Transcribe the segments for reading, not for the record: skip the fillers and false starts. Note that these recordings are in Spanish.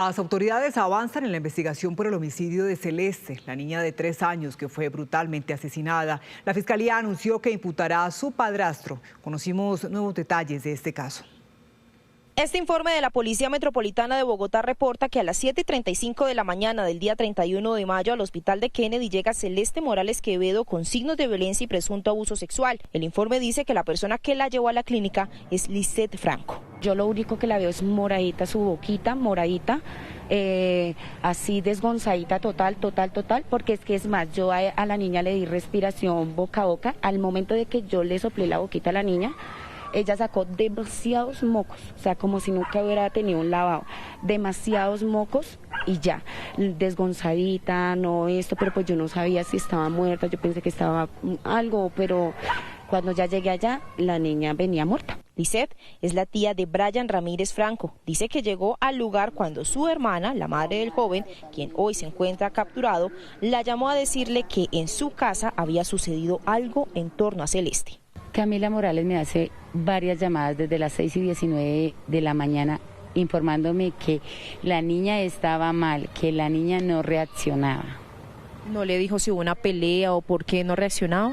Las autoridades avanzan en la investigación por el homicidio de Celeste, la niña de 3 años que fue brutalmente asesinada. La Fiscalía anunció que imputará a su padrastro. Conocimos nuevos detalles de este caso. Este informe de la Policía Metropolitana de Bogotá reporta que a las 7:35 de la mañana del día 31 de mayo al hospital de Kennedy llega Celeste Morales Quevedo con signos de violencia y presunto abuso sexual. El informe dice que la persona que la llevó a la clínica es Lisette Franco. Yo lo único que la veo es moradita, su boquita, moradita, así desgonzadita total, porque es más, yo a la niña le di respiración boca a boca. Al momento de que yo le soplé la boquita a la niña, ella sacó demasiados mocos, o sea, como si nunca hubiera tenido un lavado, demasiados mocos y ya, desgonzadita, no esto, pero pues yo no sabía si estaba muerta, yo pensé que estaba algo, pero cuando ya llegué allá, la niña venía muerta. Lisette es la tía de Brian Ramírez Franco. Dice que llegó al lugar cuando su hermana, la madre del joven, quien hoy se encuentra capturado, la llamó a decirle que en su casa había sucedido algo en torno a Celeste. Camila Morales me hace varias llamadas desde las 6:19 de la mañana informándome que la niña estaba mal, que la niña no reaccionaba. ¿No le dijo si hubo una pelea o por qué no reaccionaba?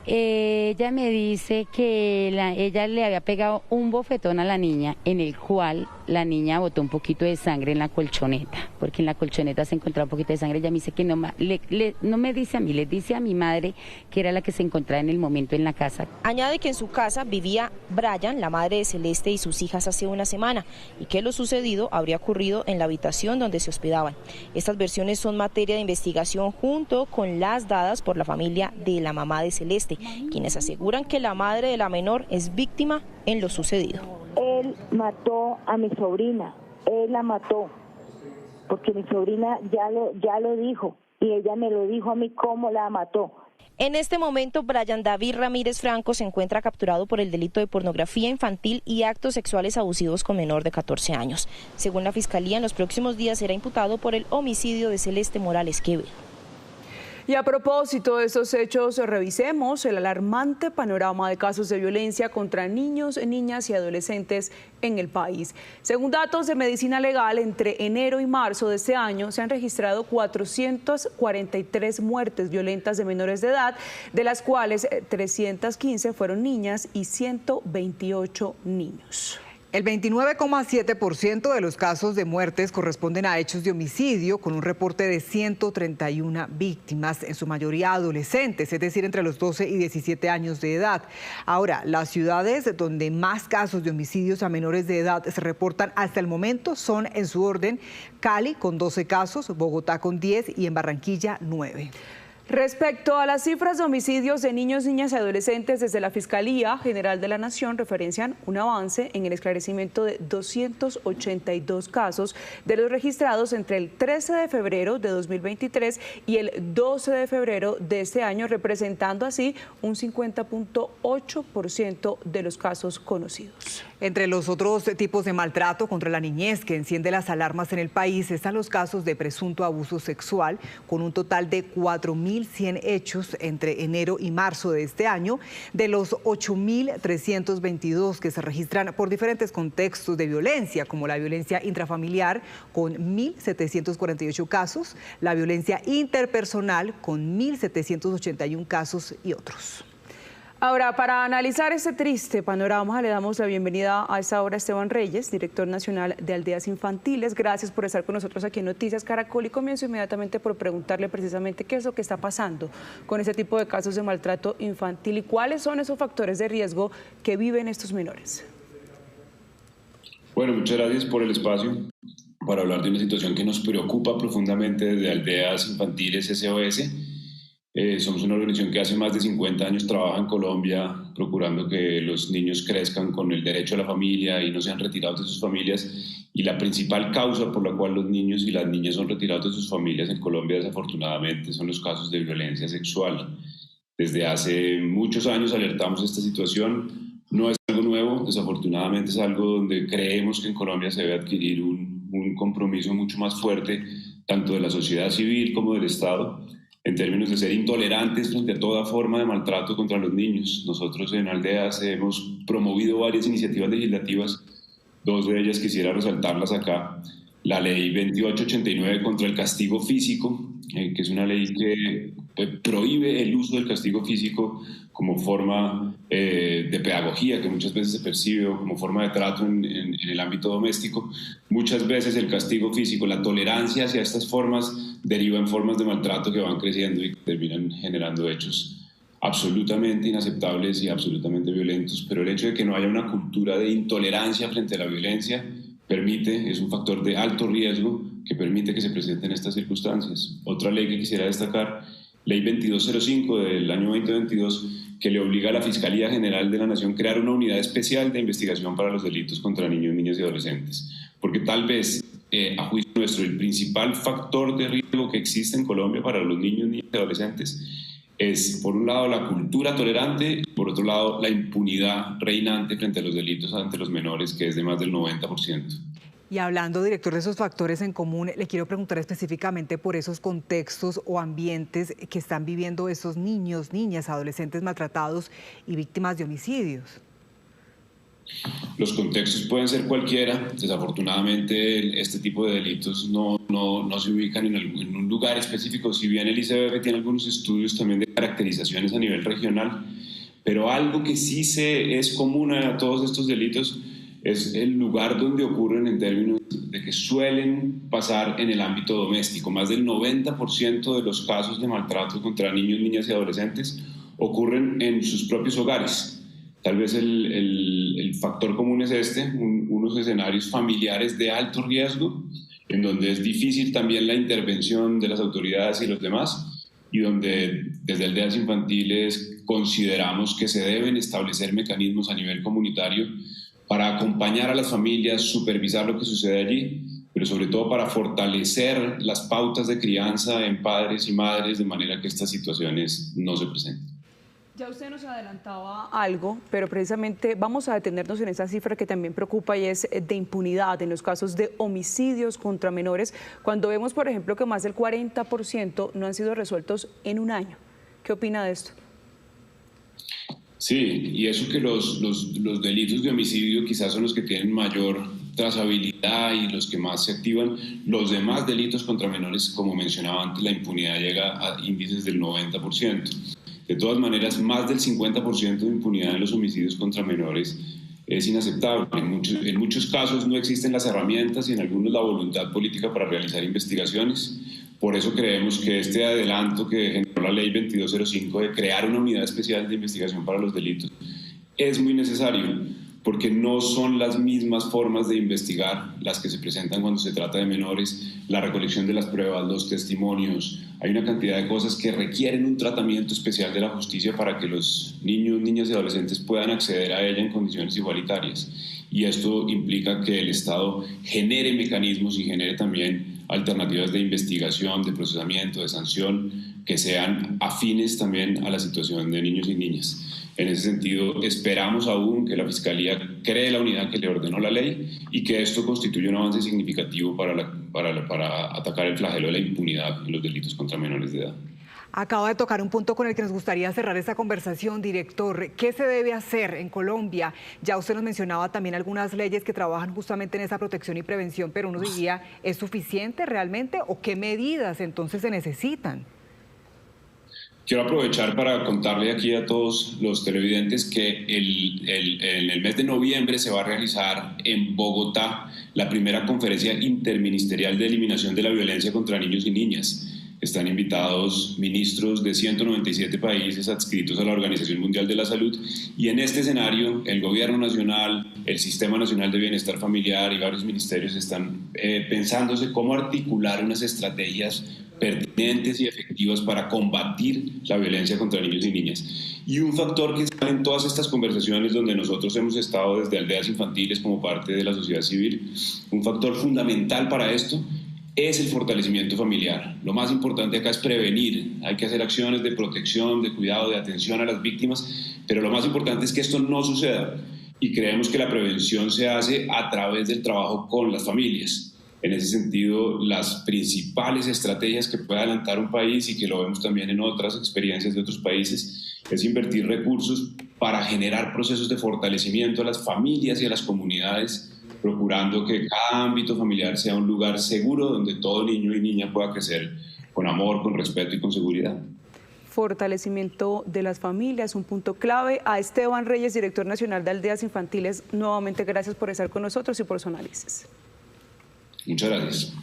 Ella me dice que ella le había pegado un bofetón a la niña en el cual la niña botó un poquito de sangre en la colchoneta, porque en la colchoneta se encontraba un poquito de sangre. Ella me dice que no me dice a mí, le dice a mi madre, que era la que se encontraba en el momento en la casa. Añade que en su casa vivía Brian, la madre de Celeste y sus hijas hace una semana, y que lo sucedido habría ocurrido en la habitación donde se hospedaban. Estas versiones son materia de investigación junto con las dadas por la familia de la mamá de Celeste, quienes aseguran que la madre de la menor es víctima en lo sucedido. Él mató a mi sobrina, él la mató, porque mi sobrina ya lo dijo, y ella me lo dijo a mí cómo la mató. En este momento, Brian David Ramírez Franco se encuentra capturado por el delito de pornografía infantil y actos sexuales abusivos con menor de 14 años. Según la Fiscalía, en los próximos días será imputado por el homicidio de Celeste Morales Quevedo. Y a propósito de estos hechos, revisemos el alarmante panorama de casos de violencia contra niños, niñas y adolescentes en el país. Según datos de Medicina Legal, entre enero y marzo de este año se han registrado 443 muertes violentas de menores de edad, de las cuales 315 fueron niñas y 128 niños. El 29,7% de los casos de muertes corresponden a hechos de homicidio, con un reporte de 131 víctimas, en su mayoría adolescentes, es decir, entre los 12 y 17 años de edad. Ahora, las ciudades donde más casos de homicidios a menores de edad se reportan hasta el momento son, en su orden, Cali con 12 casos, Bogotá con 10 y en Barranquilla 9. Respecto a las cifras de homicidios de niños, niñas y adolescentes, desde la Fiscalía General de la Nación referencian un avance en el esclarecimiento de 282 casos de los registrados entre el 13 de febrero de 2023 y el 12 de febrero de este año, representando así un 50,8% de los casos conocidos. Entre los otros tipos de maltrato contra la niñez que enciende las alarmas en el país están los casos de presunto abuso sexual, con un total de 4.100 hechos entre enero y marzo de este año, de los 8.322 que se registran por diferentes contextos de violencia, como la violencia intrafamiliar con 1.748 casos, la violencia interpersonal con 1.781 casos y otros. Ahora, para analizar este triste panorama, le damos la bienvenida a esta hora a Esteban Reyes, director nacional de Aldeas Infantiles. Gracias por estar con nosotros aquí en Noticias Caracol, y comienzo inmediatamente por preguntarle precisamente qué es lo que está pasando con ese tipo de casos de maltrato infantil y cuáles son esos factores de riesgo que viven estos menores. Bueno, muchas gracias por el espacio para hablar de una situación que nos preocupa profundamente desde Aldeas Infantiles SOS. Somos una organización que hace más de 50 años trabaja en Colombia procurando que los niños crezcan con el derecho a la familia y no sean retirados de sus familias, y la principal causa por la cual los niños y las niñas son retirados de sus familias en Colombia, desafortunadamente, son los casos de violencia sexual. Desde hace muchos años alertamos de esta situación, no es algo nuevo, desafortunadamente es algo donde creemos que en Colombia se debe adquirir un compromiso mucho más fuerte, tanto de la sociedad civil como del Estado, en términos de ser intolerantes frente a toda forma de maltrato contra los niños. Nosotros en Aldeas hemos promovido varias iniciativas legislativas Dos de ellas quisiera resaltarlas acá. La ley 2889 contra el castigo físico, que es una ley que prohíbe el uso del castigo físico como forma de pedagogía, que muchas veces se percibe, o como forma de trato en el ámbito doméstico. Muchas veces el castigo físico, la tolerancia hacia estas formas, deriva en formas de maltrato que van creciendo y que terminan generando hechos absolutamente inaceptables y absolutamente violentos. Pero el hecho de que no haya una cultura de intolerancia frente a la violencia es un factor de alto riesgo que permite que se presenten estas circunstancias. Otra ley que quisiera destacar, ley 2205 del año 2022, que le obliga a la Fiscalía General de la Nación a crear una unidad especial de investigación para los delitos contra niños, niñas y adolescentes. Porque tal vez, a juicio nuestro, el principal factor de riesgo que existe en Colombia para los niños, niñas y adolescentes es, por un lado, la cultura tolerante y, por otro lado, la impunidad reinante frente a los delitos ante los menores, que es de más del 90%. Y hablando, director, de esos factores en común, le quiero preguntar específicamente por esos contextos o ambientes que están viviendo esos niños, niñas, adolescentes maltratados y víctimas de homicidios. Los contextos pueden ser cualquiera. Desafortunadamente, este tipo de delitos no se ubican en un lugar específico. Si bien el ICBF tiene algunos estudios también de caracterizaciones a nivel regional, pero algo que sí es común a todos estos delitos es el lugar donde ocurren, en términos de que suelen pasar en el ámbito doméstico. Más del 90% de los casos de maltrato contra niños, niñas y adolescentes ocurren en sus propios hogares. Tal vez el factor común es unos escenarios familiares de alto riesgo, en donde es difícil también la intervención de las autoridades y los demás, y donde desde Aldeas Infantiles consideramos que se deben establecer mecanismos a nivel comunitario para acompañar a las familias, supervisar lo que sucede allí, pero sobre todo para fortalecer las pautas de crianza en padres y madres de manera que estas situaciones no se presenten. Ya usted nos adelantaba algo, pero precisamente vamos a detenernos en esa cifra que también preocupa, y es de impunidad en los casos de homicidios contra menores, cuando vemos, por ejemplo, que más del 40% no han sido resueltos en un año. ¿Qué opina de esto? Sí, y eso que los delitos de homicidio quizás son los que tienen mayor trazabilidad y los que más se activan. Los demás delitos contra menores, como mencionaba antes, la impunidad llega a índices del 90%. De todas maneras, más del 50% de impunidad en los homicidios contra menores es inaceptable. En muchos casos no existen las herramientas y en algunos la voluntad política para realizar investigaciones. Por eso creemos que este adelanto que generó la ley 2205 de crear una unidad especial de investigación para los delitos es muy necesario, porque no son las mismas formas de investigar las que se presentan cuando se trata de menores, la recolección de las pruebas, los testimonios. Hay una cantidad de cosas que requieren un tratamiento especial de la justicia para que los niños, niñas y adolescentes puedan acceder a ella en condiciones igualitarias. Y esto implica que el Estado genere mecanismos y genere también alternativas de investigación, de procesamiento, de sanción, que sean afines también a la situación de niños y niñas. En ese sentido, esperamos aún que la Fiscalía cree la unidad que le ordenó la ley y que esto constituya un avance significativo para atacar el flagelo de la impunidad en los delitos contra menores de edad. Acaba de tocar un punto con el que nos gustaría cerrar esta conversación, director. ¿Qué se debe hacer en Colombia? Ya usted nos mencionaba también algunas leyes que trabajan justamente en esa protección y prevención, pero uno diría, ¿es suficiente realmente o qué medidas entonces se necesitan? Quiero aprovechar para contarle aquí a todos los televidentes que en el mes de noviembre se va a realizar en Bogotá la primera conferencia interministerial de eliminación de la violencia contra niños y niñas. Están invitados ministros de 197 países adscritos a la Organización Mundial de la Salud, y en este escenario el Gobierno Nacional, el Sistema Nacional de Bienestar Familiar y varios ministerios están pensándose cómo articular unas estrategias pertinentes y efectivas para combatir la violencia contra niños y niñas. Y un factor que sale en todas estas conversaciones donde nosotros hemos estado desde Aldeas Infantiles como parte de la sociedad civil, un factor fundamental para esto es el fortalecimiento familiar. Lo más importante acá es prevenir. Hay que hacer acciones de protección, de cuidado, de atención a las víctimas, pero lo más importante es que esto no suceda, y creemos que la prevención se hace a través del trabajo con las familias. En ese sentido, las principales estrategias que puede adelantar un país, y que lo vemos también en otras experiencias de otros países, es invertir recursos para generar procesos de fortalecimiento a las familias y a las comunidades procurando que cada ámbito familiar sea un lugar seguro donde todo niño y niña pueda crecer con amor, con respeto y con seguridad. Fortalecimiento de las familias, un punto clave. A Esteban Reyes, director nacional de Aldeas Infantiles, nuevamente gracias por estar con nosotros y por su análisis. Muchas gracias.